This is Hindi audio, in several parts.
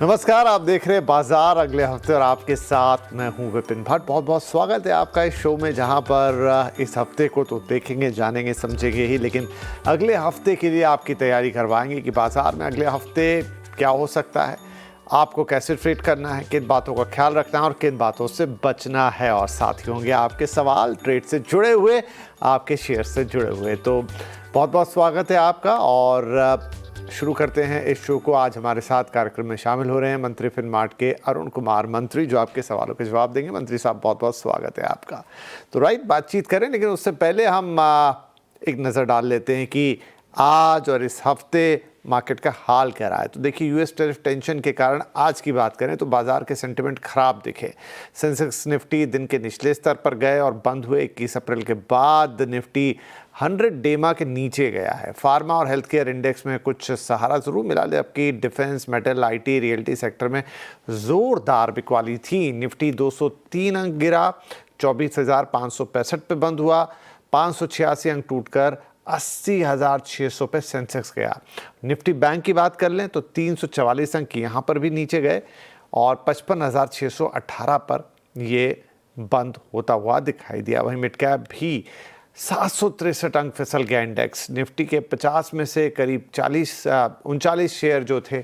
नमस्कार, आप देख रहे हैं बाजार अगले हफ्ते और आपके साथ मैं हूं विपिन भट्ट। बहुत बहुत स्वागत है आपका इस शो में, जहां पर इस हफ्ते को तो देखेंगे, जानेंगे, समझेंगे ही, लेकिन अगले हफ्ते के लिए आपकी तैयारी करवाएंगे कि बाजार में अगले हफ्ते क्या हो सकता है, आपको कैसे ट्रेड करना है, किन बातों का ख्याल रखना है और किन बातों से बचना है। और साथ ही होंगे आपके सवाल ट्रेड से जुड़े हुए, आपके शेयर से जुड़े हुए। तो बहुत बहुत स्वागत है आपका और शुरू करते हैं इस शो को। आज हमारे साथ कार्यक्रम में शामिल हो रहे हैं मंत्री फिनमार्ट के अरुण कुमार मंत्री, जो आपके सवालों के जवाब देंगे। मंत्री साहब, बहुत बहुत स्वागत है आपका। तो बातचीत करें, लेकिन उससे पहले हम एक नज़र डाल लेते हैं कि आज और इस हफ्ते मार्केट का हाल क्या रहा है। तो देखिए, यूएस टैरिफ टेंशन के कारण आज की बात करें तो बाजार के सेंटिमेंट खराब दिखे। सेंसेक्स निफ्टी दिन के निचले स्तर पर गए और बंद हुए 21 अप्रैल के बाद निफ्टी 100 डेमा के नीचे गया है। फार्मा और हेल्थ केयर इंडेक्स में कुछ सहारा जरूर मिला, जबकि defence, metal, IT, realty sector में जोरदार बिकवाली थी। निफ्टी 203 अंक गिरा, 24,565 पे बंद हुआ। 586 अंक टूटकर 80,600 पे सेंसेक्स गया। निफ्टी बैंक की बात कर लें तो 344 अंक यहाँ पर भी नीचे गए और 55,618 पर ये बंद होता हुआ दिखाई दिया। वहीं मिड कैप भी 763 अंक फिसल गया इंडेक्स। निफ्टी के 50 में से करीब 39 शेयर जो थे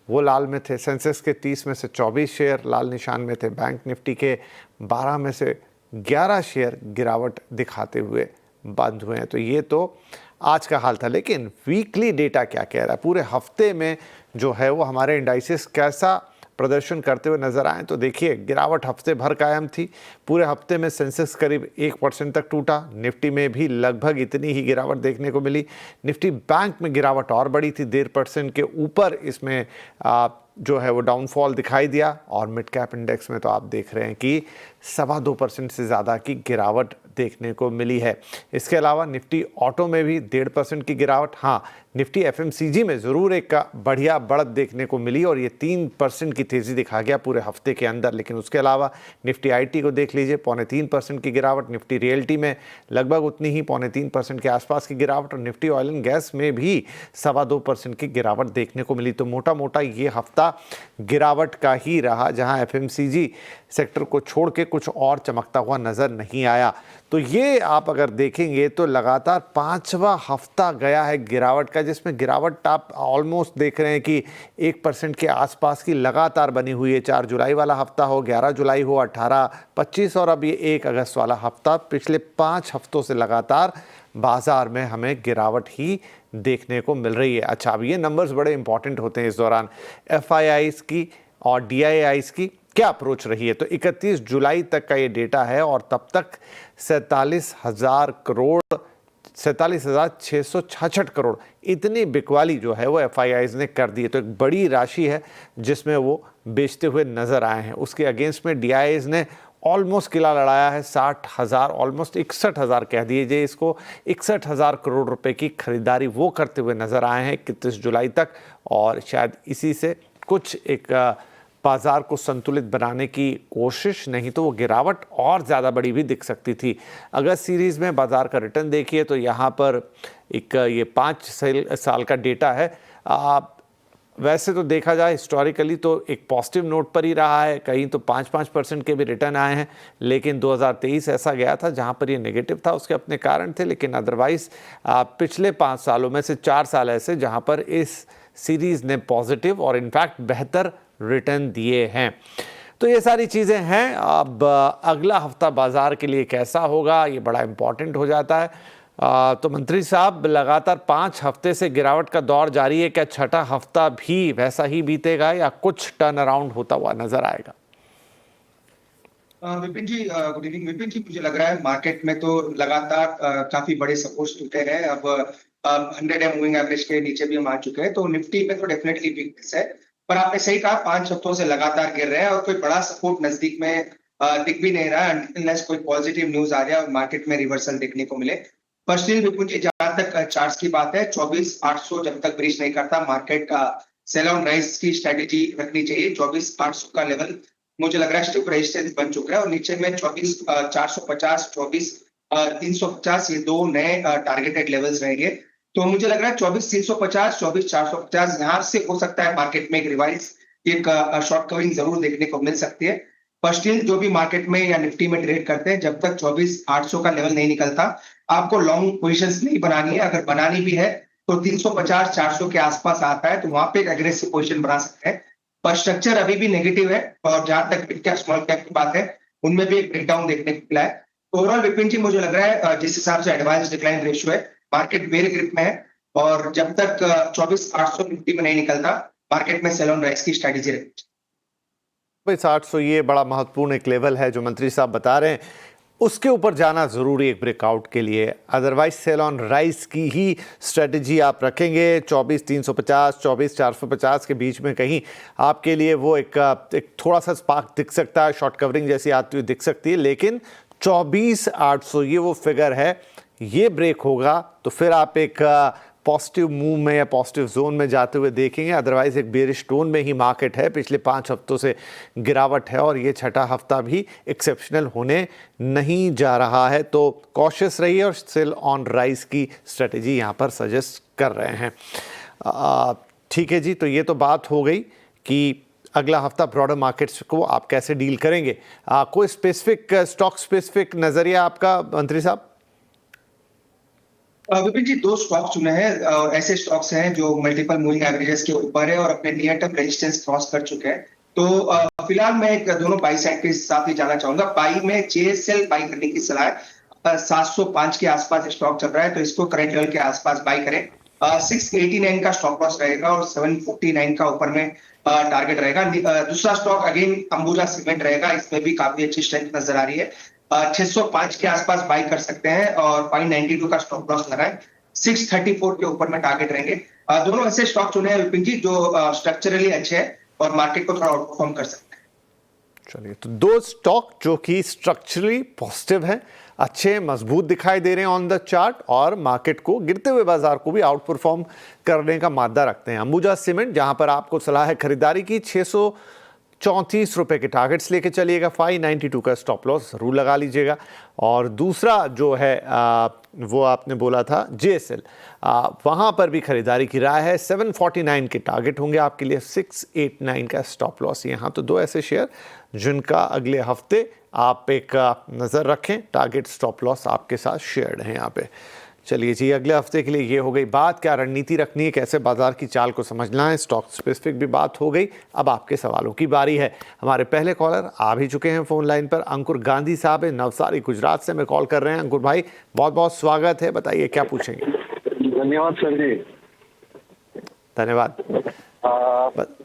वो लाल में थे। सेंसेक्स के 30 में से 24 शेयर लाल निशान में थे। बैंक निफ्टी के 12 में से 11 शेयर गिरावट दिखाते हुए बंद हुए हैं। तो ये तो आज का हाल था, लेकिन वीकली डेटा क्या कह रहा है, पूरे हफ्ते में जो है वो हमारे इंडाइसेस कैसा प्रदर्शन करते हुए नजर आए। तो देखिए, गिरावट हफ्ते भर कायम थी। पूरे हफ्ते में सेंसेक्स करीब 1% तक टूटा। निफ्टी में भी लगभग इतनी ही गिरावट देखने को मिली। निफ्टी बैंक में गिरावट और बड़ी थी, 1.5% के ऊपर इसमें जो है वो डाउनफॉल दिखाई दिया। और मिड कैप इंडेक्स में तो आप देख रहे हैं कि 2.25% से ज़्यादा की गिरावट देखने को मिली है। इसके अलावा निफ्टी ऑटो में भी 1.5% की गिरावट। हाँ, निफ्टी एफएमसीजी में ज़रूर एक बढ़िया बढ़त देखने को मिली और ये 3% की तेज़ी दिखा गया पूरे हफ्ते के अंदर। लेकिन उसके अलावा निफ्टी आईटी को देख लीजिए, 2.25% की गिरावट। निफ्टी रियल्टी में लगभग उतनी ही, 2.25% के आसपास की गिरावट। और निफ्टी ऑयल एंड गैस में भी 2.25% की गिरावट देखने को मिली। तो मोटा मोटा ये हफ्ता गिरावट का ही रहा, जहां एफएमसीजी सेक्टर को छोड़ के कुछ और चमकता हुआ नजर नहीं आया। तो ये आप अगर देखेंगे तो लगातार 5वां हफ्ता गया है गिरावट का, जिसमें गिरावट आप ऑलमोस्ट देख रहे हैं कि 1% के आसपास की लगातार बनी हुई है। 4 जुलाई वाला हफ्ता हो, 11 जुलाई हो, 18, 25 और अब ये 1 अगस्त वाला हफ्ता, पिछले 5 हफ्तों से लगातार बाजार में हमें गिरावट ही देखने को मिल रही है। अच्छा, अब ये नंबर्स बड़े इंपॉर्टेंट होते हैं इस दौरान। एफआईआईज की और डीआईआईज की क्या अप्रोच रही है। तो 31 जुलाई तक का ये डेटा है और तब तक 47,666 करोड़ इतनी बिकवाली जो है वो एफआईआईज ने कर दी है। तो एक बड़ी राशि है जिसमें वो बेचते हुए नजर आए हैं। उसके अगेंस्ट में डीआईआईज ने ऑलमोस्ट किला लड़ाया है। 60,000, ऑलमोस्ट 61,000 कह दीजिए इसको, 61,000 करोड़ रुपए की खरीदारी वो करते हुए नजर आए हैं 31 जुलाई तक। और शायद इसी से कुछ एक बाजार को संतुलित बनाने की कोशिश, नहीं तो वो गिरावट और ज़्यादा बड़ी भी दिख सकती थी। अगर सीरीज़ में बाजार का रिटर्न देखिए तो यहाँ पर एक ये 5 साल का डेटा है। वैसे तो देखा जाए हिस्टोरिकली तो एक पॉजिटिव नोट पर ही रहा है, कहीं तो 5% के भी रिटर्न आए हैं। लेकिन 2023 ऐसा गया था जहां पर ये नेगेटिव था, उसके अपने कारण थे। लेकिन अदरवाइज पिछले 5 सालों में से 4 साल ऐसे जहां पर इस सीरीज़ ने पॉजिटिव और इनफैक्ट बेहतर रिटर्न दिए हैं। तो ये सारी चीज़ें हैं। अब अगला हफ्ता बाजार के लिए कैसा होगा, ये बड़ा इंपॉर्टेंट हो जाता है। तो मंत्री साहब, लगातार 5 हफ्ते से गिरावट का दौर जारी है। क्या छठा हफ्ता भी वैसा ही बीतेगा या कुछ टर्न अराउंड होता हुआ नजर आएगा? विपिन जी, गुड इवनिंग। विपिन जी, मुझे लग रहा है मार्केट में तो लगातार काफी बड़े सपोर्ट्स टूटे हैं। अब 100 मूविंग एवरेज के नीचे भी हम आ चुके हैं, तो निफ्टी में तो डेफिनेटली वीकनेस है। पर आपने सही कहा, 5 हफ्तों से लगातार गिर रहे हैं और कोई बड़ा सपोर्ट नजदीक में दिख भी नहीं रहा अनलेस कोई पॉजिटिव न्यूज आ जाए और मार्केट में रिवर्सल देखने को मिले। पर स्टिल विपुल जी, जहां तक चार्ट्स की बात है, 24,800 जब तक ब्रीच नहीं करता, मार्केट का सेल ऑन राइज की स्ट्रेटेजी रखनी चाहिए। 24,800 का लेवल मुझे लग रहा है स्टिप रेजिस्टेंस बन चुका है और नीचे में 24,450, 24,350 ये 2 नए टारगेटेड लेवल्स रहेंगे। तो मुझे लग रहा है 24,350, 24,450 यहाँ से हो सकता है मार्केट में एक रिवाइज एक शॉर्ट कवरिंग जरूर देखने को मिल सकती है। पर स्टिल जो भी मार्केट में या निफ्टी में ट्रेड करते हैं, जब तक 24,800 का लेवल नहीं निकलता, आपको लॉन्ग पोजीशंस नहीं बनानी है। अगर बनानी भी है तो 350-400 के आसपास आता है तो वहां पे एक एग्रेसिव पोजीशन बना सकते हैं। पर स्ट्रक्चर अभी भी नेगेटिव है और जहां तक मिड कैप स्मॉल कैप की बात है, उनमें भी एक ब्रेकडाउन देखने को मिला है। ओवरऑल विपिन जी, मुझे लग रहा है जिस हिसाब से एडवांस डिक्लाइन रेशियो है, मार्केट बेयर ग्रिप में है और जब तक 24,800 निफ्टी में नहीं निकलता, मार्केट में सेल ऑन राइज की स्ट्रेटेजी रहेगी। 800 ये बड़ा महत्वपूर्ण एक लेवल है जो मंत्री साहब बता रहे हैं, उसके ऊपर जाना जरूरी एक ब्रेकआउट के लिए। अदरवाइज सेल ऑन राइज की ही स्ट्रेटजी आप रखेंगे। 24,350 24,450 के बीच में कहीं आपके लिए वो एक थोड़ा सा स्पार्क दिख सकता है, शॉर्ट कवरिंग जैसी आती हुई दिख सकती है, लेकिन 24,800 ये वो फिगर है, ये ब्रेक होगा तो फिर आप एक पॉजिटिव मूव में या पॉजिटिव जोन में जाते हुए देखेंगे। अदरवाइज एक बेरिश टोन में ही मार्केट है, पिछले 5 हफ्तों से गिरावट है और ये छठा हफ्ता भी एक्सेप्शनल होने नहीं जा रहा है। तो कॉशियस रहिए और सेल ऑन राइज की स्ट्रेटजी यहाँ पर सजेस्ट कर रहे हैं। ठीक है जी, तो ये तो बात हो गई कि अगला हफ्ता ब्रॉडर मार्केट्स को आप कैसे डील करेंगे। कोई स्पेसिफिक स्टॉक स्पेसिफिक नज़रिया आपका मंत्री साहब? विपिन जी, 2 स्टॉक चुने हैं। ऐसे स्टॉक्स हैं जो मल्टीपल मूविंग एवरेजेस के ऊपर है और अपने नियर टर्म रेजिस्टेंस क्रॉस कर चुके हैं। तो फिलहाल मैं दोनों बाई साइड के साथ ही जाना चाहूंगा। बाई में JSL बाई करने की सलाह है। 705 के आसपास स्टॉक चल रहा है तो इसको करंट लेवल के आसपास बाई करें। 689 का स्टॉप लॉस रहेगा और 749 का ऊपर में टारगेट रहेगा। दूसरा स्टॉक अगेन अंबुजा सीमेंट रहेगा, इसमें भी काफी अच्छी स्ट्रेंथ नजर आ रही है। 605 के आसपास बाई कर सकते हैं और 592 का स्टॉप लॉस लगाएं। 634 के ऊपर में टारगेट रहेंगे। दोनों ऐसे स्टॉक चुने हैं विपिन जी जो स्ट्रक्चरली अच्छे हैं और मार्केट को थोड़ा आउट परफॉर्म कर सकते हैं। चलिए, तो 2 स्टॉक जो कि स्ट्रक्चरली पॉजिटिव हैं, अच्छे मजबूत दिखाई दे रहे हैं ऑन द चार्ट और मार्केट को गिरते हुए बाजार को भी आउट परफॉर्म करने का मादा रखते हैं। अंबुजा सीमेंट, जहां पर आपको सलाह है खरीदारी की, 634 रुपए के टारगेट्स लेके चलिएगा। 592 का स्टॉप लॉस जरूर लगा लीजिएगा। और दूसरा जो है वो आपने बोला था JSL, वहाँ पर भी खरीदारी की राय है। 749 के टारगेट होंगे आपके लिए, 689 का स्टॉप लॉस। यहाँ तो 2 ऐसे शेयर जिनका अगले हफ्ते आप एक नज़र रखें, टारगेट स्टॉप लॉस आपके साथ शेयर्ड हैं यहाँ पे। चलिए जी, अगले हफ्ते के लिए ये हो गई बात, क्या रणनीति रखनी है, कैसे बाजार की चाल को समझना है, स्टॉक स्पेसिफिक भी बात हो गई। अब आपके सवालों की बारी है। हमारे पहले कॉलर आ भी चुके हैं फ़ोन लाइन पर। अंकुर गांधी साहब है, नवसारी गुजरात से मैं कॉल कर रहे हैं। अंकुर भाई, बहुत बहुत स्वागत है, बताइए क्या पूछेंगे। धन्यवाद सर जी। धन्यवाद।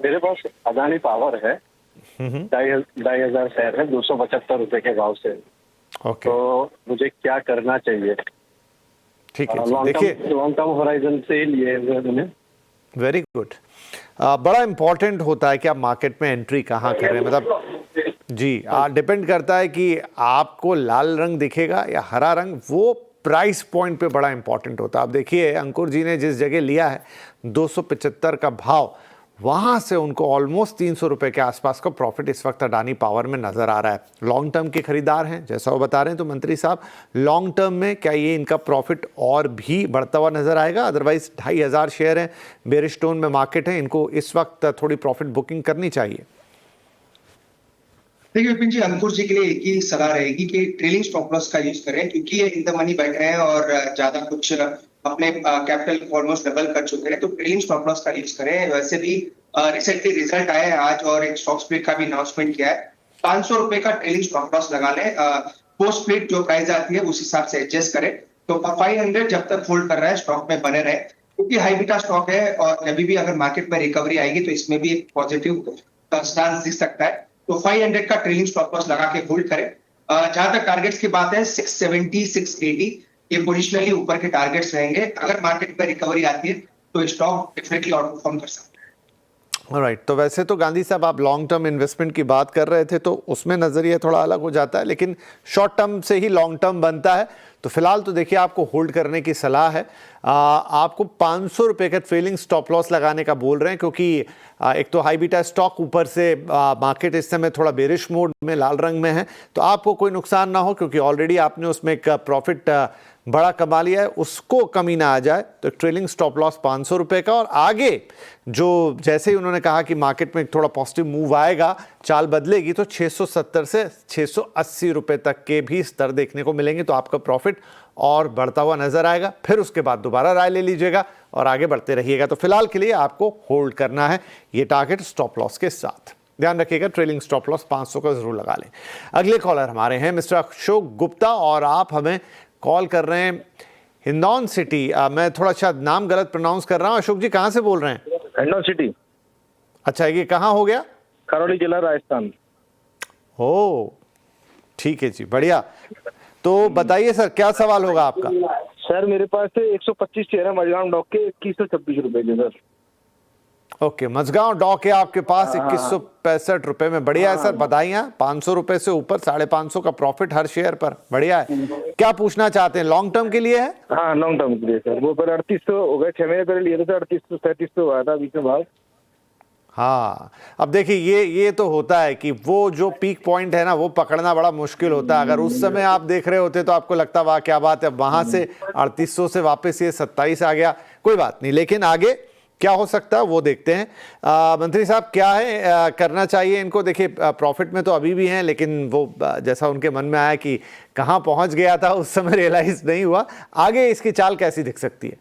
मेरे पास अदानी पावर है, 2,500 शेयर है, 275 रुपए के भाव से। ओके, तो मुझे क्या करना चाहिए? ठीक है, देखिए लॉन्ग टर्म होराइजन से लिए मैंने। Very good. बड़ा इंपॉर्टेंट होता है कि आप मार्केट में एंट्री कहाँ कर रहे हैं। मतलब जी, डिपेंड करता है कि आपको लाल रंग दिखेगा या हरा रंग, वो प्राइस पॉइंट पे बड़ा इंपॉर्टेंट होता है। आप देखिए अंकुर जी ने जिस जगह लिया है 275 का भाव, वहाँ से उनको ऑलमोस्ट 300 रुपये के आसपास का प्रॉफिट इस वक्त अडानी पावर में नज़र आ रहा है। लॉन्ग टर्म के खरीदार हैं जैसा वो बता रहे हैं। तो मंत्री साहब, लॉन्ग टर्म में क्या ये इनका प्रॉफिट और भी बढ़ता हुआ नज़र आएगा? अदरवाइज 2,500 शेयर हैं, बेरिश टोन में मार्केट है, इनको इस वक्त थोड़ी प्रॉफिट बुकिंग करनी चाहिए। देखिए विपिन जी, अंकुर जी के लिए एक ही सलाह रहेगी कि ट्रेलिंग स्टॉप लॉस का यूज करें, क्योंकि ये इन द मनी बैठे हैं और ज्यादा कुछ अपने कैपिटल ऑलमोस्ट डबल कर चुके हैं। तो ट्रेलिंग स्टॉप लॉस का यूज करें। वैसे भी रिसेंटली रिजल्ट आए हैं आज और एक स्टॉक स्प्लिट का भी अनाउंसमेंट किया है। 500 रुपए का ट्रेलिंग स्टॉप लॉस लगा लें। पोस्ट स्प्लिट जो प्राइस आती है उस हिसाब से एडजस्ट करें। तो 500 जब तक होल्ड कर रहा है स्टॉक में बने रहे, क्योंकि हाई बीटा स्टॉक है और कभी भी अगर मार्केट में रिकवरी आएगी तो इसमें भी एक पॉजिटिव स्टांस दिख सकता है। तो 500 का ट्रेलिंग स्टॉप लॉस लगा के होल्ड करें। जहां तक टारगेट्स की बात है, 670 680 ये पोजिशनली ऊपर के टारगेट्स रहेंगे। अगर मार्केट में रिकवरी आती है तो स्टॉक डेफिनेटली आउट परफॉर्म कर सकता है। राइट, तो वैसे तो गांधी साहब आप लॉन्ग टर्म इन्वेस्टमेंट की बात कर रहे थे तो उसमें नज़रिया थोड़ा अलग हो जाता है, लेकिन शॉर्ट टर्म से ही लॉन्ग टर्म बनता है। तो फिलहाल तो देखिए आपको होल्ड करने की सलाह है। आपको 500 रुपये का ट्रेलिंग स्टॉप लॉस लगाने का बोल रहे हैं, क्योंकि एक तो हाई बीटा स्टॉक, ऊपर से मार्केट इस समय थोड़ा बेरिश मोड में लाल रंग में है, तो आपको कोई नुकसान ना हो क्योंकि ऑलरेडी आपने उसमें एक प्रॉफिट बड़ा कमा लिया है, उसको कमी ना आ जाए। तो ट्रेलिंग स्टॉप लॉस 500 रुपये का, और आगे जो जैसे ही उन्होंने कहा कि मार्केट में थोड़ा पॉजिटिव मूव आएगा, चाल बदलेगी, तो 670 से 680 रुपये तक के भी स्तर देखने को मिलेंगे, तो आपका प्रॉफिट और बढ़ता हुआ नजर आएगा। फिर उसके बाद दोबारा राय ले लीजिएगा और आगे बढ़ते रहिएगा। तो फिलहाल के लिए आपको होल्ड करना है ये टारगेट स्टॉप लॉस के साथ। ध्यान रखिएगा, ट्रेलिंग स्टॉप लॉस 500 का जरूर लगा लें। अगले कॉलर हमारे हैं मिस्टर अशोक गुप्ता, और आप हमें कॉल कर रहे हैं हिंडौन सिटी। मैं थोड़ा शायद नाम गलत प्रोनाउंस कर रहा हूं। अशोक जी कहां से बोल रहे हैं? हिंडौन सिटी। अच्छा, ये कहां हो गया? करौली जिला, राजस्थान। ओ ठीक है जी, बढ़िया। तो बताइए सर, क्या सवाल होगा आपका? सर मेरे पास 125 शेयर है मजगांव डॉक के 2126 रुपए के सर। ओके, मजगांव डॉक है आपके पास 2165 रुपए में। बढ़िया है सर, बधाइयां। 500 रुपए से ऊपर 550 का प्रॉफिट हर शेयर पर, बढ़िया है। क्या पूछना चाहते हैं? लॉन्ग टर्म के लिए है? हाँ लॉन्ग टर्म के लिए सर। वो पर 3800 हो गए, 6 महीने पहले लिए थे सर, 3800 3700 हुआ था बीच में भाव। हाँ, अब देखिए ये तो होता है कि वो जो पीक पॉइंट है ना, वो पकड़ना बड़ा मुश्किल होता है। अगर उस समय आप देख रहे होते तो आपको लगता वाह क्या बात है, वहां से 3800 से वापस ये 27 आ गया, कोई बात नहीं। लेकिन आगे क्या हो सकता है वो देखते हैं। मंत्री साहब क्या है करना चाहिए इनको? देखिए प्रॉफिट में तो अभी भी हैं, लेकिन वो जैसा उनके मन में आया कि कहाँ पहुंच गया था उस समय रियलाइज नहीं हुआ। आगे इसकी चाल कैसी दिख सकती है?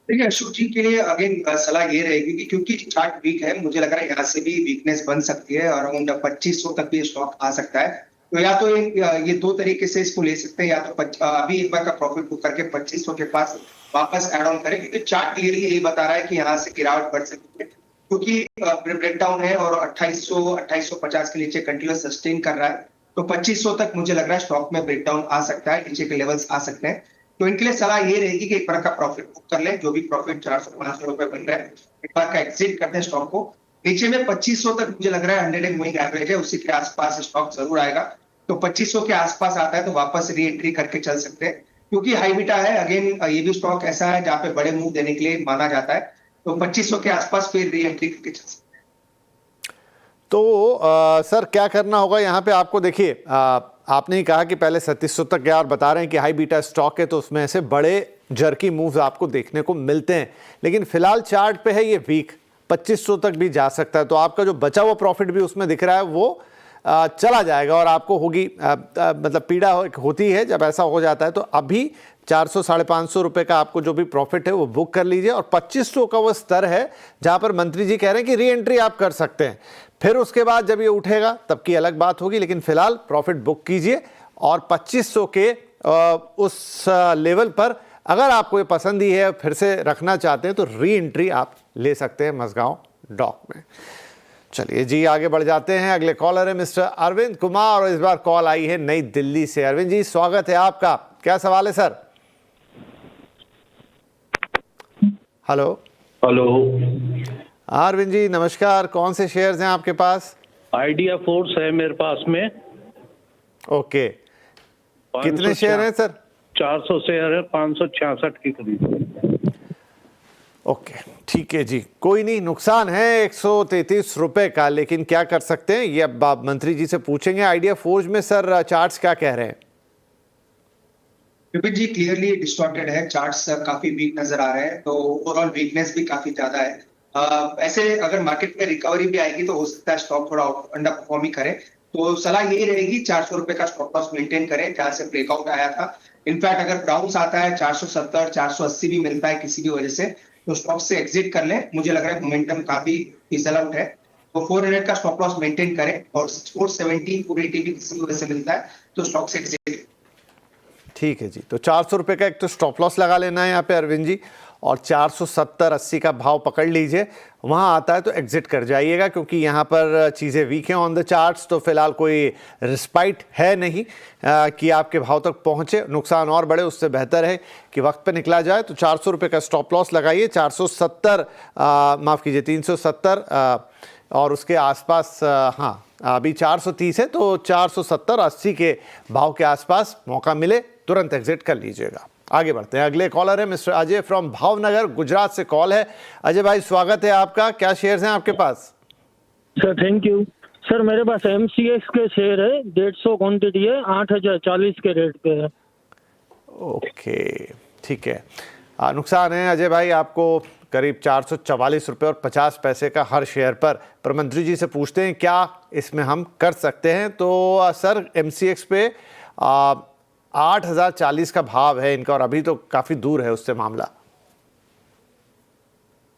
देखिए अशोक जी के लिए अगेन सलाह ये रहेगी कि क्योंकि चार्ट वीक है, मुझे लग रहा है यहाँ से भी वीकनेस बन सकती है और अराउंड 2500 तक भी स्टॉक आ सकता है। तो या तो ये दो तरीके से इसको ले सकते हैं, या तो अभी एक बार का प्रॉफिट बुक करके 2500 के पास वापस एड ऑन करें, क्योंकि चार्ट क्लियरली यही बता रहा है कि यहाँ से गिरावट बढ़ सकती है, क्योंकि ब्रेकडाउन है और 2850 के नीचे कंटिन्यूअस सस्टेन कर रहा है। तो 2500 तक मुझे लग रहा है स्टॉक में ब्रेकडाउन आ सकता है, नीचे के लेवल्स आ सकते हैं। तो इनके लिए सलाह ये रहेगी कि एक बार का प्रॉफिट बुक कर लें, जो भी प्रॉफिट 400-500 रुपए बन रहा है, एक बार का एग्जिट करते हैं स्टॉक को। नीचे में 2500 तक मुझे लग रहा है 100 मूविंग एवरेज है, उसी के आसपास स्टॉक जरूर आएगा। तो 2500 के आसपास आता है तो वापस री एंट्री करके चल सकते हैं, क्योंकि हाई बीटा है। अगेन ये भी स्टॉक ऐसा है जहाँ पे बड़े मूव देने के लिए माना जाता है। तो 2500 के आसपास फिर री एंट्री करके चल सकते हैं। तो सर क्या करना होगा यहाँ पे आपको? देखिए आपने ही कहा कि पहले 3700 तक गया और बता रहे हैं कि हाई बीटा स्टॉक है, तो उसमें ऐसे बड़े जर्की मूव्स आपको देखने को मिलते हैं। लेकिन फिलहाल चार्ट पे है ये वीक, 2500 तक भी जा सकता है, तो आपका जो बचा हुआ प्रॉफिट भी उसमें दिख रहा है वो चला जाएगा और आपको होगी मतलब पीड़ा होती है जब ऐसा हो जाता है। तो अभी 400-550 रुपए का आपको जो भी प्रॉफिट है वो बुक कर लीजिए, और 2500 का वो स्तर है जहां पर मंत्री जी कह रहे हैं कि री एंट्री आप कर सकते हैं। फिर उसके बाद जब ये उठेगा तब की अलग बात होगी, लेकिन फिलहाल प्रॉफिट बुक कीजिए। और 2500 के उस लेवल पर अगर आपको ये पसंद ही है, फिर से रखना चाहते हैं, तो री एंट्री आप ले सकते हैं मजगांव डॉक में। चलिए जी, आगे बढ़ जाते हैं। अगले कॉलर है मिस्टर अरविंद कुमार, और इस बार कॉल आई है नई दिल्ली से। अरविंद जी स्वागत है आपका, क्या सवाल है सर? हेलो अरविंद जी नमस्कार, कौन से शेयर्स हैं आपके पास? आइडिया फोर्स है मेरे पास में। ओके, कितने शेयर हैं सर? 400 शेयर है, 566 की खरीद। ओके ठीक है जी, कोई नहीं, नुकसान है 133 रुपए का, लेकिन क्या कर सकते हैं ये अब आप मंत्री जी से पूछेंगे। आइडिया फोर्स में सर चार्ट्स क्या कह रहे हैं? विपिन जी क्लियरली डिस्टॉर्टेड है, चार्ट्स काफी वीक नजर आ रहे हैं, तो ओवरऑल वीकनेस भी काफी ज्यादा है। ऐसे अगर मार्केट में रिकवरी भी आएगी तो हो सकता है स्टॉक थोड़ा अंडर परफॉर्म ही करे। तो सलाह यही रहेगी 400 रुपए का स्टॉप लॉस मेंटेन करें जहां से ब्रेकआउट आया था। इनफैक्ट अगर बाउंस आता है 470 480 भी मिलता है किसी भी वजह से, तो स्टॉक से एग्जिट कर लें। मुझे लग रहा है मोमेंटम काफी फिसल आउट है, तो 400 का स्टॉप लॉस मेंटेन करें, और 470 पूरी टीवी किसी वजह से मिलता है तो स्टॉक से एग्जिट। ठीक है जी, तो 400 रुपए का एक तो स्टॉप लॉस लगा लेना है यहाँ पे अरविंद जी, और 470-80 का भाव पकड़ लीजिए, वहाँ आता है तो एग्जिट कर जाइएगा, क्योंकि यहाँ पर चीज़ें वीक हैं ऑन द चार्ट्स। तो फिलहाल कोई रिस्पाइट है नहीं कि आपके भाव तक पहुँचे, नुकसान और बढ़े, उससे बेहतर है कि वक्त पे निकला जाए। तो 400 रुपये का स्टॉप लॉस लगाइए, 470 माफ़ कीजिए 370 और उसके आसपास, हाँ अभी 430 है, तो 470-80 के भाव के आसपास मौका मिले तुरंत एग्जिट कर लीजिएगा। आगे बढ़ते हैं, अगले कॉलर है मिस्टर अजय फ्रॉम भावनगर गुजरात से कॉल है। अजय भाई स्वागत है आपका, क्या शेयर्स हैं आपके पास? सर थैंक यू सर, मेरे पास MCX के शेयर है, 150 क्वांटिटी है, 8,040 के रेट पे है। ओके ठीक है। नुकसान है अजय भाई आपको करीब 444 रुपये और 50 पैसे का हर शेयर पर मंत्री जी से पूछते हैं क्या इसमें हम कर सकते हैं। तो सर MCX पे 8,040 का भाव है इनका और अभी तो काफ़ी दूर है उससे मामला।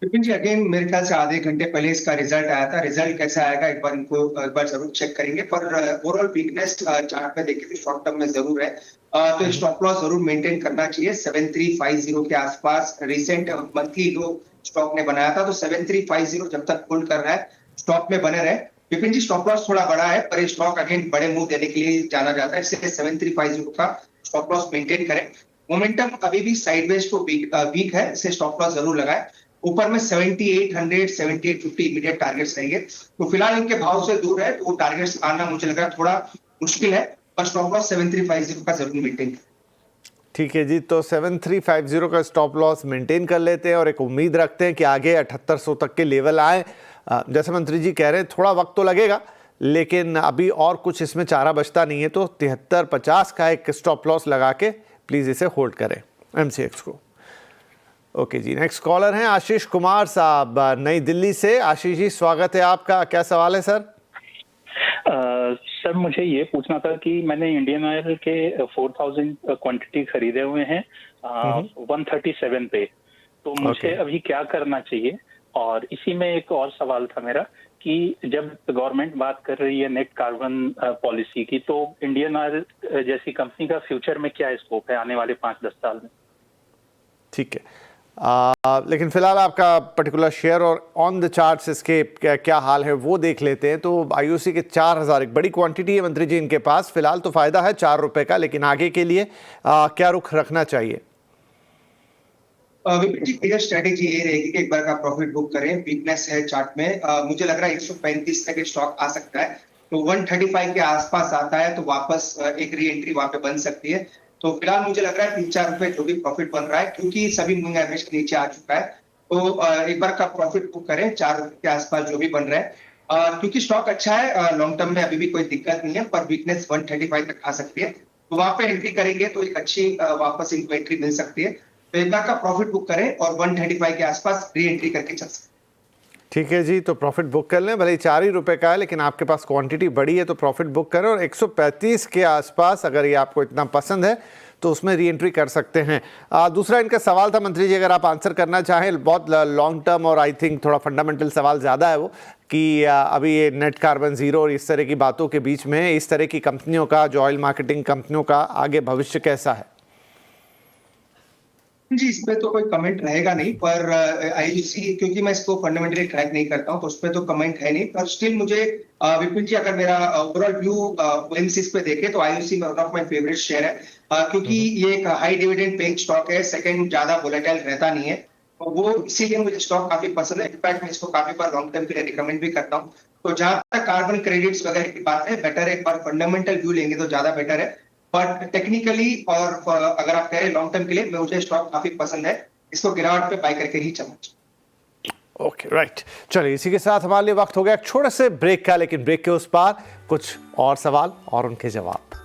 विपिन जी अगेन मेरे ख्याल से आधे घंटे पहले इसका रिजल्ट आया था, रिजल्ट कैसा आएगा एक बार जरूर चेक करेंगे, पर ओवरऑल वीकनेस चार्ट में देखें तो शॉर्ट टर्म में जरूर है, तो स्टॉप लॉस जरूर मेंटेन करना चाहिए 7350 के आसपास। रिसेंट मंथली लो स्टॉक ने बनाया था, तो 7350 जब तक होल्ड कर रहा है स्टॉक में बने रहे। विपिन जी स्टॉप लॉस थोड़ा बड़ा है पर स्टॉक अगेन बड़े मूव देने के लिए जाना जाता है, इसलिए 7350 का स्टॉप लॉस मेंटेन करें। मोमेंटम अभी भी साइडवेज टू वीक है, इसे स्टॉप लॉस जरूर लगाए। ऊपर में 7800 7850 इमीडिएट टारगेट्स रहेंगे, तो फिलहाल इनके भाव से दूर है, तो वो टारगेट्स आना मुझे लग रहा है थोड़ा मुश्किल है, पर स्टॉप लॉस 7350 का जरूर मेंटेन। ठीक है जी, तो 7350 का स्टॉप लॉस मेंटेन कर लेते हैं और एक उम्मीद रखते हैं कि आगे 7800 तक के लेवल आए। जैसे मंत्री जी कह रहे हैं थोड़ा वक्त तो लगेगा, लेकिन अभी और कुछ इसमें चारा बचता नहीं है, तो 7350 का एक स्टॉप लॉस लगा के प्लीज़ इसे होल्ड करें MCX को। ओके जी, नेक्स्ट कॉलर हैं आशीष कुमार साहब नई दिल्ली से। आशीष जी स्वागत है आपका, क्या सवाल है सर? सर मुझे ये पूछना था कि मैंने इंडियन ऑयल के 4000 क्वांटिटी खरीदे हुए हैं 137 पे, तो मुझे अभी क्या करना चाहिए? और इसी में एक और सवाल था मेरा कि जब गवर्नमेंट बात कर रही है नेट कार्बन पॉलिसी की, तो इंडियन ऑयल जैसी कंपनी का फ्यूचर में क्या स्कोप है आने वाले 5-10 साल में? ठीक है, लेकिन फिलहाल आपका पर्टिकुलर शेयर और ऑन द चार्ट्स इसके क्या हाल है वो देख लेते हैं। तो IOC के 4000 एक बड़ी क्वांटिटी है मंत्री जी इनके पास, फिलहाल तो फायदा है 4 रुपए का, लेकिन आगे के लिए क्या रुख रखना चाहिए? विपिन जी क्लियर स्ट्रेटेजी ये रहेगी कि एक बार का प्रॉफिट बुक करें, वीकनेस है चार्ट में, मुझे लग रहा है 135 तक स्टॉक आ सकता है, तो 135 के आसपास आता है तो वापस एक री एंट्री वहां पे बन सकती है। तो फिलहाल मुझे लग रहा है 3-4 रुपए जो भी प्रॉफिट बन रहा है, क्योंकि सभी मूविंग एवरेज के नीचे आ चुका है, तो एक बार का प्रॉफिट बुक करें 4 रुपए के आसपास जो भी बन रहा है, क्योंकि स्टॉक अच्छा है, लॉन्ग टर्म में अभी भी कोई दिक्कत नहीं है, पर वीकनेस 135 तक आ सकती है, तो वहां पे एंट्री करेंगे तो एक अच्छी वापस इनको एंट्री मिल सकती है। तो एक बार का प्रॉफिट बुक करें और 135 के आसपास री एंट्री करके चल सकते हैं। ठीक है जी, तो प्रॉफिट बुक कर लें, भले ही 4 ही रुपए का है, लेकिन आपके पास क्वांटिटी बड़ी है तो प्रॉफिट बुक करें और 135 के आसपास अगर ये आपको इतना पसंद है तो उसमें री एंट्री कर सकते हैं। दूसरा इनका सवाल था मंत्री जी, अगर आप आंसर करना चाहें, बहुत लॉन्ग टर्म और आई थिंक थोड़ा फंडामेंटल सवाल ज़्यादा है वो, कि अभी ये नेट कार्बन जीरो और इस तरह की बातों के बीच में इस तरह की कंपनियों का, जो ऑयल मार्केटिंग कंपनियों का आगे भविष्य कैसा है? जी इसमें तो कोई कमेंट रहेगा नहीं, पर IOC क्योंकि मैं इसको फंडामेंटली ट्रैक नहीं करता हूं तो उस पर तो कमेंट है नहीं, पर स्टिल मुझे विपिन जी अगर मेरा ओवरऑल व्यू OMCs पे देखे तो IOC में one of my favourite share है, क्योंकि ये एक हाई डिविडेंड पेइंग स्टॉक है, सेकंड ज्यादा वोलेटाइल रहता नहीं है, तो वो इसीलिए मुझे स्टॉक काफी पसंद है। इनफैक्ट मैं इसको काफी बार लॉन्ग टर्म के लिए रिकमेंड भी करता हूँ। तो जहां तक कार्बन क्रेडिट्स वगैरह की बात है, बेटर एक बार फंडामेंटल व्यू लेंगे तो ज्यादा बेटर है, बट टेक्निकली और अगर आप कह रहे लॉन्ग टर्म के लिए मुझे स्टॉक काफी पसंद है, इसको गिरावट पे बाय करके ही चलना चाहिए। ओके राइट, चलिए इसी के साथ हमारे लिए वक्त हो गया एक छोटे से ब्रेक का, लेकिन ब्रेक के उस पार कुछ और सवाल और उनके जवाब।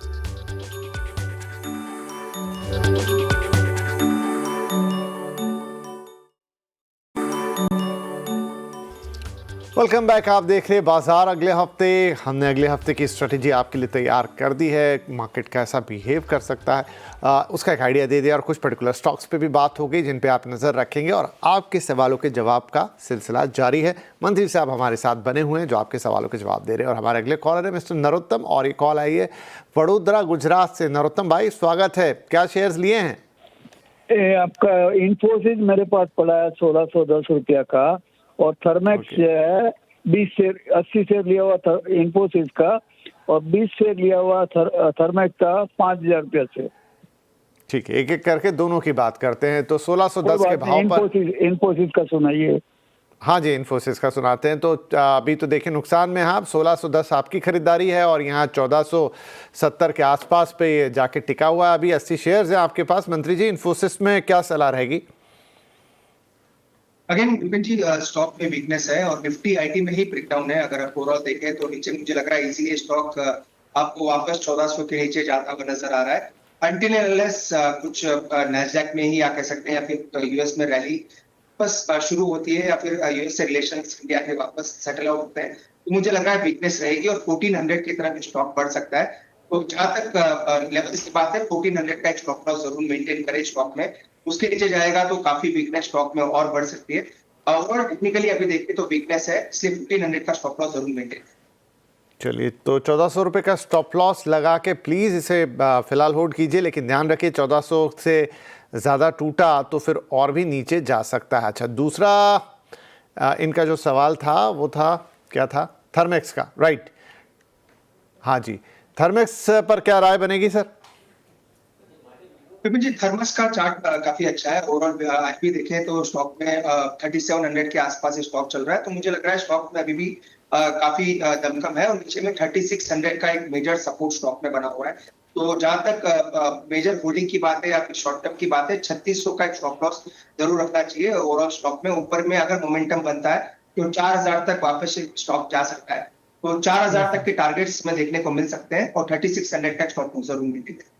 वेलकम बैक, आप देख रहे हैं बाजार अगले हफ्ते। हमने अगले हफ्ते की स्ट्रेटेजी आपके लिए तैयार कर दी है, मार्केट कैसा बिहेव कर सकता है उसका एक आइडिया दे दिया और कुछ पर्टिकुलर स्टॉक्स पे भी बात हो गई जिन पे आप नज़र रखेंगे और आपके सवालों के जवाब का सिलसिला जारी है। मंत्री साहब हमारे साथ बने हुए हैं जो आपके सवालों के जवाब दे रहे हैं और हमारे अगले कॉलर है मिस्टर नरोत्तम, और ये कॉल आई है वडोदरा गुजरात से। नरोत्तम भाई स्वागत है, क्या शेयर्स लिए हैं? आपका इन्फोसिस मेरे पास पड़ा है 1610 रुपया का, और थर्मैक्स जो है 20 शेयर 80 शेयर लिया हुआ था इन्फोसिस का, और 20 शेयर लिया हुआ थर्मैक्स का 5000 रुपया से। ठीक है, एक एक करके दोनों की बात करते हैं। तो 1610 के भाव पर इन्फोसिस का सुनाइए। हाँ जी, इन्फोसिस का सुनाते हैं। तो अभी तो देखिए नुकसान में है आप, 1610 आपकी खरीदारी है और यहाँ 1470 के आसपास पे ये जाके टिका हुआ है। अभी 80 शेयर्स हैं आपके पास। मंत्री जी, इन्फोसिस में क्या सलाह रहेगी? अगेन विपिन जी, स्टॉक में वीकनेस है और निफ्टी आईटी में ही ब्रेकडाउन है। अगर आप ओवरऑल देखें तो नीचे मुझे लग रहा है इजीली स्टॉक आपको वापस 1400 के नीचे जाता हुआ नजर आ रहा है। अनटिल अनलेस कुछ नैस्डैक में ही या कह सकते हैं या फिर यूएस में रैली बस शुरू होती है या फिर यूएस से रिलेशंस इंडिया के वापस सेटल आउट होते हैं, तो मुझे लग रहा है वीकनेस रहेगी और 1400 की तरफ स्टॉक बढ़ सकता है। तो जहां तक लेवल्स की बात है, 1400 का एक स्टॉप लॉस जरूर मेंटेन करें स्टॉक में। उसके नीचे जाएगा तो काफी वीकनेस स्टॉक में और बढ़ सकती है। और टेक्निकली अभी देखिए तो वीकनेस है, इसलिए 1500 का स्टॉप लॉस जरूर मेंटेन। चलिए, तो 1400 रुपये का स्टॉप लॉस लगा के प्लीज़ इसे फिलहाल होल्ड कीजिए, लेकिन ध्यान रखिए 1400 से ज़्यादा टूटा तो फिर और भी नीचे जा सकता है। अच्छा, दूसरा इनका जो सवाल था वो था, क्या था? थर्मेक्स का, राइट? हाँ जी, थर्मेक्स पर क्या राय बनेगी सर? विपिन जी, थर्मस का चार्ट काफी अच्छा है। ओवरऑल आज भी देखें तो स्टॉक में 3700 के आसपास स्टॉक चल रहा है, तो मुझे लग रहा है स्टॉक में अभी भी काफी दमखम है और नीचे में 3600 का एक मेजर सपोर्ट स्टॉक में बना हुआ है। तो जहां तक मेजर होल्डिंग की बात है या फिर शॉर्ट टर्म की बात है, 3600 का एक स्टॉप लॉस जरूर रखना चाहिए ओवरऑल स्टॉक में। ऊपर में अगर मोमेंटम बनता है तो 4000 तक वापस स्टॉक जा सकता है। तो 4000 तक के टारगेट्स में देखने को मिल सकते हैं और 3600 का स्टॉप लॉस जरूर मिलेगा।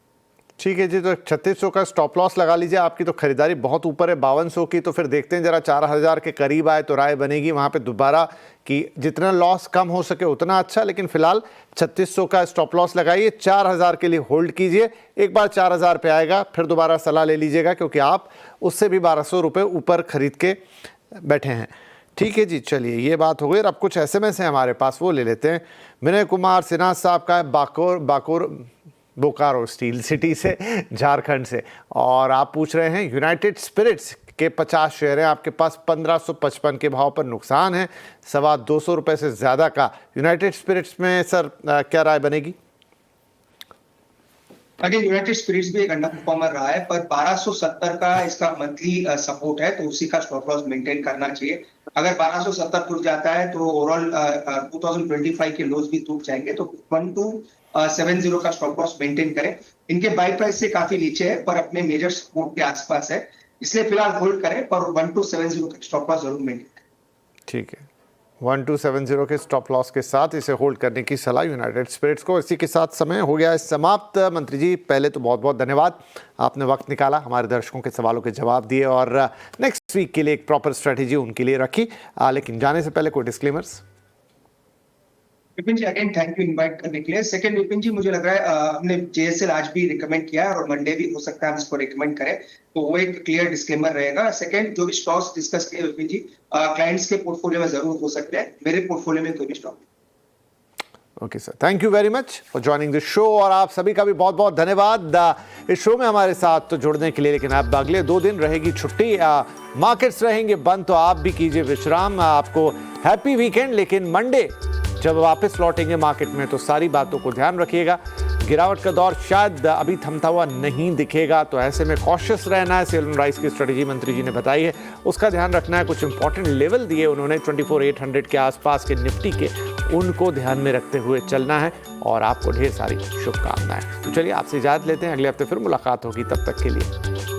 ठीक है जी, तो 3600 का स्टॉप लॉस लगा लीजिए। आपकी तो खरीदारी बहुत ऊपर है, 5200 की, तो फिर देखते हैं जरा 4000 के करीब आए तो राय बनेगी वहाँ पे दोबारा कि जितना लॉस कम हो सके उतना अच्छा। लेकिन फिलहाल 3600 का स्टॉप लॉस लगाइए, 4000 के लिए होल्ड कीजिए। एक बार 4000 पे आएगा फिर दोबारा सलाह ले लीजिएगा, क्योंकि आप उससे भी 1200 रुपये ऊपर खरीद के बैठे हैं। ठीक है जी, चलिए ये बात हो गई। और अब कुछ SMS हैं हमारे पास, वो ले लेते हैं। विनय कुमार सिन्हा साहब का है बोकारो स्टील सिटी से, झारखंड से, और आप पूछ रहे हैं यूनाइटेड स्पिरिट्स के 50 शेयर हैं आपके पास, 1555 के भाव पर नुकसान है, 225 रुपये से ज़्यादा का यूनाइटेड स्पिरिट्स में सर क्या राय बनेगी? अगर यूनाइटेड स्पिरिट्स भी एक अंडर परफॉर्मर रहा है, पर 1270 का इसका मंथली सपोर्ट है, तो उसी का स्टॉप लॉस मेंटेन करना चाहिए। अगर 1270 टूट जाता है तो ओवरऑल 2025 के लोज भी टूट जाएंगे। तो 1270 का स्टॉप लॉस मेंटेन करें। इनके बाय प्राइस से काफी नीचे है पर अपने मेजर सपोर्ट के आसपास है, इसलिए फिलहाल होल्ड करें, पर 1270 का स्टॉप लॉस जरूर मेंटेन करें। ठीक है, 1270 के स्टॉप लॉस के साथ इसे होल्ड करने की सलाह यूनाइटेड स्पिरिट्स को। इसी के साथ समय हो गया है समाप्त। मंत्री जी, पहले तो बहुत बहुत धन्यवाद, आपने वक्त निकाला, हमारे दर्शकों के सवालों के जवाब दिए और नेक्स्ट वीक के लिए एक प्रॉपर स्ट्रेटेजी उनके लिए रखी। लेकिन जाने से पहले कोई disclaimers? Vipin ji, again thank you invite करने के लिए। सेकंड विपिन जी, मुझे लग रहा है हमने JSL आज भी रिकमेंड किया है और मंडे भी हो सकता है हम इसको रिकमेंड करें, तो वो एक क्लियर डिस्क्लेमर रहेगा। सेकंड, जो भी स्टॉक्स डिस्कस किए विपिन जी, क्लाइंट्स के पोर्टफोलियो में जरूर हो सकते हैं, मेरे पोर्टफोलियो में कोई भी stock. Okay sir, thank you very much for joining the show, और आप सभी का भी बहुत बहुत धन्यवाद इस शो में हमारे साथ तो जुड़ने के लिए। लेकिन अब अगले 2 दिन रहेगी छुट्टी, मार्केट्स रहेंगे बंद, तो आप भी कीजिए विश्राम। आपको हैप्पी वीकेंड। लेकिन मंडे जब वापस लौटेंगे मार्केट में तो सारी बातों को ध्यान रखिएगा। गिरावट का दौर शायद अभी थमता हुआ नहीं दिखेगा, तो ऐसे में कॉशियस रहना है। सेल एंड राइज की स्ट्रेटेजी मंत्री जी ने बताई है, उसका ध्यान रखना है। कुछ इंपॉर्टेंट लेवल दिए उन्होंने 24,800 के आसपास के निफ्टी के, उनको ध्यान में रखते हुए चलना है और आपको ढेर सारी शुभकामनाएं। तो चलिए आपसे इजाजत लेते हैं, अगले हफ्ते फिर मुलाकात होगी, तब तक के लिए